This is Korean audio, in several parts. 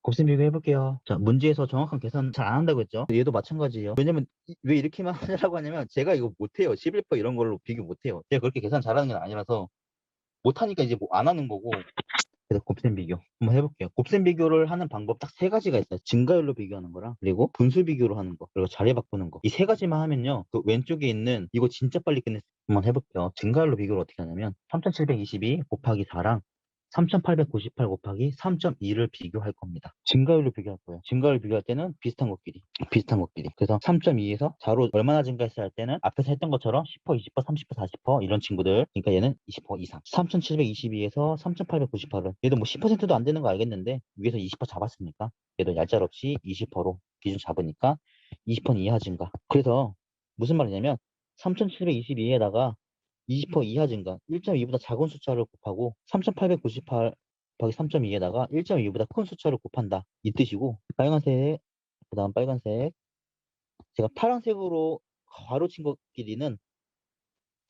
곱셈 비교 해볼게요. 자, 문제에서 정확한 계산 잘 안 한다고 했죠? 얘도 마찬가지예요. 왜냐면 왜 이렇게만 하라고 하냐면 제가 이거 못해요. 11% 이런 걸로 비교 못해요. 제가 그렇게 계산 잘하는 게 아니라서 못하니까 이제 뭐 안 하는 거고. 그래서 곱셈 비교 한번 해볼게요. 곱셈 비교를 하는 방법 딱 세 가지가 있어요. 증가율로 비교하는 거랑 그리고 분수 비교로 하는 거 그리고 자리 바꾸는 거. 이 세 가지만 하면요. 그 왼쪽에 있는 이거 진짜 빨리 끝냈어요. 한번 해볼게요. 증가율로 비교를 어떻게 하냐면 3722 곱하기 4랑 3898 곱하기 3.2를 비교할 겁니다. 증가율로 비교할 거예요. 증가율 비교할 때는 비슷한 것끼리. 비슷한 것끼리. 그래서 3.2에서 4로 얼마나 증가했어야 할 때는 앞에서 했던 것처럼 10%, 20%, 30%, 40% 이런 친구들. 그러니까 얘는 20% 이상. 3722에서 3898은 얘도 뭐 10%도 안 되는 거 알겠는데 위에서 20% 잡았으니까 얘도 얄짤없이 20%로 기준 잡으니까 20% 이하 증가. 그래서 무슨 말이냐면 3722에다가 20% 이하 증가, 1.2보다 작은 숫자를 곱하고 3898 곱하기 3.2에다가 1.2보다 큰 숫자를 곱한다. 이 뜻이고 빨간색, 그 다음 빨간색 제가 파란색으로 가로친 것끼리는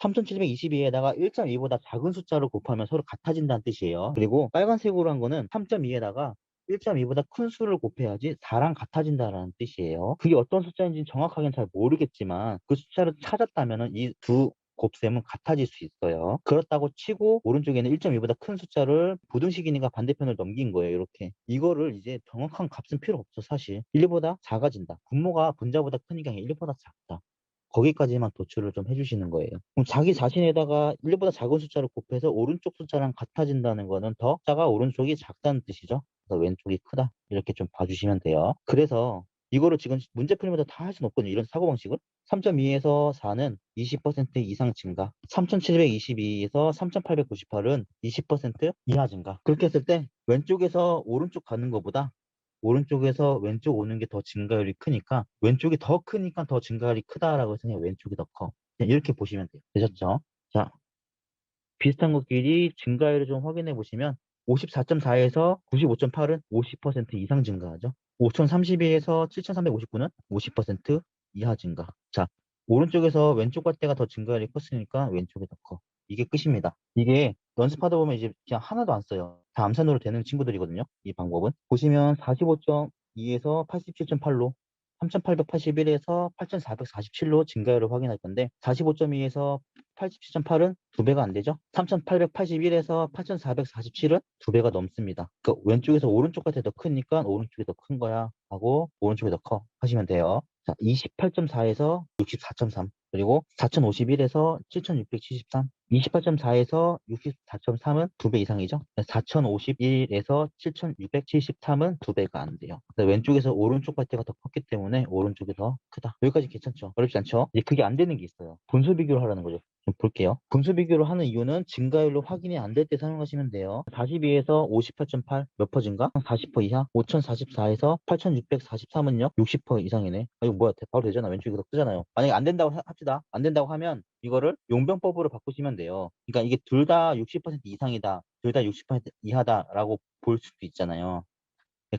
3722에다가 1.2보다 작은 숫자를 곱하면 서로 같아진다는 뜻이에요. 그리고 빨간색으로 한 거는 3.2에다가 1.2보다 큰 수를 곱해야지 4랑 같아진다라는 뜻이에요. 그게 어떤 숫자인지 정확하게는 잘 모르겠지만 그 숫자를 찾았다면 이 두 곱셈은 같아질 수 있어요. 그렇다고 치고 오른쪽에는 1.2보다 큰 숫자를 부등식이니까 반대편을 넘긴 거예요. 이렇게. 이거를 이제 정확한 값은 필요 없어 사실. 1보다 작아진다. 분모가 분자보다 크니까 1보다 작다. 거기까지만 도출을 좀 해주시는 거예요. 그럼 자기 자신에다가 1보다 작은 숫자를 곱해서 오른쪽 숫자랑 같아진다는 거는 더 숫자가 오른쪽이 작다는 뜻이죠. 그래서 왼쪽이 크다. 이렇게 좀 봐주시면 돼요. 그래서 이거를 지금 문제 풀이마다 다 할 수는 없거든요. 이런 사고방식을. 3.2에서 4는 20% 이상 증가. 3722에서 3898은 20% 이하 증가. 그렇게 했을 때 왼쪽에서 오른쪽 가는 것보다 오른쪽에서 왼쪽 오는 게 더 증가율이 크니까 왼쪽이 더 크니까 더 증가율이 크다라고 해서 그냥 왼쪽이 더 커. 그냥 이렇게 보시면 돼요. 되셨죠? 자, 비슷한 것끼리 증가율을 좀 확인해 보시면 54.4에서 95.8은 50% 이상 증가하죠. 5032에서 7359는 50% 이하 증가. 자, 오른쪽에서 왼쪽 갈 때가 더 증가율이 컸으니까 왼쪽이 더 커. 이게 끝입니다. 이게 연습하다 보면 이제 그냥 하나도 안 써요. 다 암산으로 되는 친구들이거든요. 이 방법은. 보시면 45.2에서 87.8로 3881에서 8447로 증가율을 확인할 건데 45.2에서 87.8은 두 배가 안 되죠? 3881에서 8447은 두 배가 넘습니다. 그 왼쪽에서 오른쪽 같아 더 크니까 오른쪽이 더 큰 거야 하고 오른쪽이 더 커 하시면 돼요. 자, 28.4에서 64.3 그리고 4051에서 7673 28.4에서 64.3은 두 배 이상이죠. 4051에서 7673은 두 배가 안 돼요. 왼쪽에서 오른쪽 갈때가 더 컸기 때문에 오른쪽이 더 크다. 여기까지 괜찮죠? 어렵지 않죠? 이제 그게 안 되는 게 있어요. 분수 비교를 하라는 거죠. 좀 볼게요. 분수 비교를 하는 이유는 증가율로 확인이 안 될 때 사용하시면 돼요. 42에서 58.8 몇 퍼 증가? 40% 이하? 5044에서 8643은요? 60% 이상이네. 아, 이거 뭐야? 바로 되잖아. 왼쪽이 더 크잖아요. 만약에 안 된다고 합시다. 안 된다고 하면 이거를 용변법으로 바꾸시면 돼요. 그러니까 이게 둘 다 60% 이상이다. 둘 다 60% 이하다라고 볼 수도 있잖아요.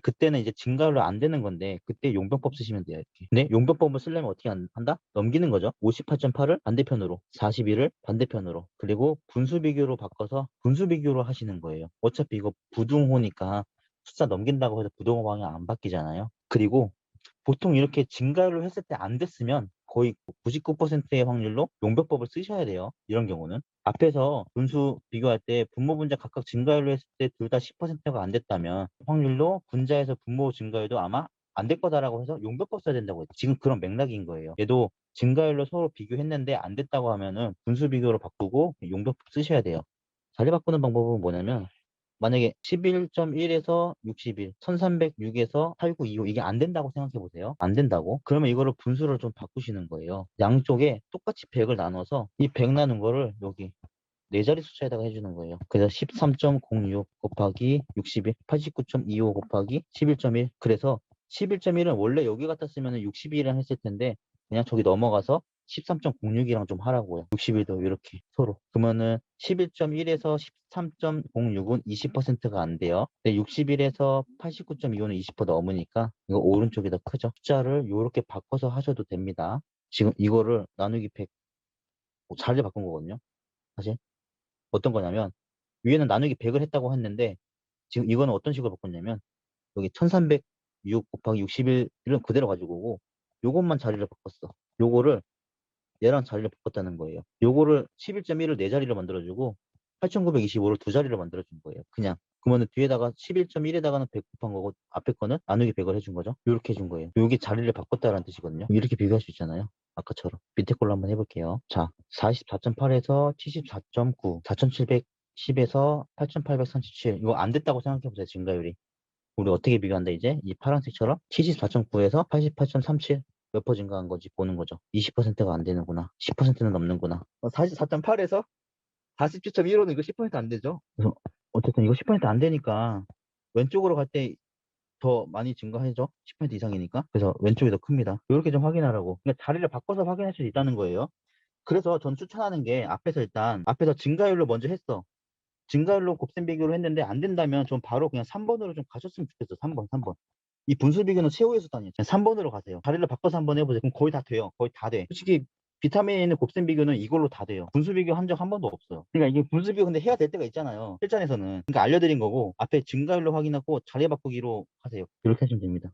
그때는 이제 증가율로 안 되는 건데 그때 용병법 쓰시면 돼요. 이렇게. 근데 용병법을 쓰려면 어떻게 한다? 넘기는 거죠. 58.8을 반대편으로 41을 반대편으로 그리고 분수 비교로 바꿔서 분수 비교로 하시는 거예요. 어차피 이거 부등호니까 숫자 넘긴다고 해서 부등호 방향 안 바뀌잖아요. 그리고 보통 이렇게 증가율로 했을 때 안 됐으면 거의 99%의 확률로 용병법을 쓰셔야 돼요. 이런 경우는. 앞에서 분수 비교할 때 분모 분자 각각 증가율로 했을 때 둘 다 10%가 안 됐다면 확률로 분자에서 분모 증가율도 아마 안 될 거다라고 해서 용병법 써야 된다고 했죠. 지금 그런 맥락인 거예요. 얘도 증가율로 서로 비교했는데 안 됐다고 하면은 분수 비교로 바꾸고 용병법 쓰셔야 돼요. 자리 바꾸는 방법은 뭐냐면 만약에 11.1에서 61, 1306에서 8925 이게 안 된다고 생각해 보세요. 안 된다고? 그러면 이거를 분수를 좀 바꾸시는 거예요. 양쪽에 똑같이 100을 나눠서 이 100 나눈 거를 여기 네 자리 숫자에다가 해주는 거예요. 그래서 13.06 곱하기 61, 89.25 곱하기 11.1. 그래서 11.1은 원래 여기 갖다 쓰면 61이랑 했을 텐데 그냥 저기 넘어가서 13.06이랑 좀 하라고요. 61도 이렇게 서로. 그러면은 11.1에서 13.06은 20%가 안 돼요. 근데 61에서 89.25는 20% 넘으니까 이거 오른쪽이 더 크죠. 숫자를 이렇게 바꿔서 하셔도 됩니다. 지금 이거를 나누기 100 자리를 바꾼 거거든요. 사실. 어떤 거냐면 위에는 나누기 100을 했다고 했는데 지금 이거는 어떤 식으로 바꿨냐면 여기 1306 곱하기 61은 그대로 가지고 오고 요것만 자리를 바꿨어. 요거를 얘랑 자리를 바꿨다는 거예요. 요거를 11.1을 네 자리로 만들어주고 8925를 두 자리로 만들어준 거예요. 그냥. 그러면 뒤에다가 11.1에다가는 100 곱한 거고 앞에 거는 나누기 100을 해준 거죠. 이렇게 해준 거예요. 요게 자리를 바꿨다라는 뜻이거든요. 이렇게 비교할 수 있잖아요. 아까처럼. 밑에 걸로 한번 해볼게요. 자, 44.8에서 74.9, 4710에서 8837. 이거 안 됐다고 생각해보세요. 증가율이. 우리 어떻게 비교한다 이제? 이 파란색처럼 74.9에서 88.37 몇 퍼 증가한 거지 보는 거죠. 20%가 안 되는구나. 10%는 넘는구나. 44.8에서 47.15는 이거 10%안 되죠. 그래서 어쨌든 이거 10%안 되니까 왼쪽으로 갈 때 더 많이 증가하죠. 10% 이상이니까. 그래서 왼쪽이 더 큽니다. 이렇게 좀 확인하라고. 그러니까 자리를 바꿔서 확인할 수 있다는 거예요. 그래서 전 추천하는 게 앞에서 일단 앞에서 증가율로 먼저 했어. 증가율로 곱셈 비교를 했는데 안 된다면 좀 바로 그냥 3번으로 좀 가셨으면 좋겠어. 3번. 이 분수 비교는 최후의 수단이에요. 그냥 3번으로 가세요. 자리를 바꿔서 한번 해보세요. 그럼 거의 다 돼요. 거의 다 돼. 솔직히 비타민에 있는 곱셈 비교는 이걸로 다 돼요. 분수 비교 한 적 한 번도 없어요. 그러니까 이게 분수 비교 근데 해야 될 때가 있잖아요. 실전에서는. 그러니까 알려드린 거고 앞에 증가율로 확인하고 자리 바꾸기로 하세요. 이렇게 하시면 됩니다.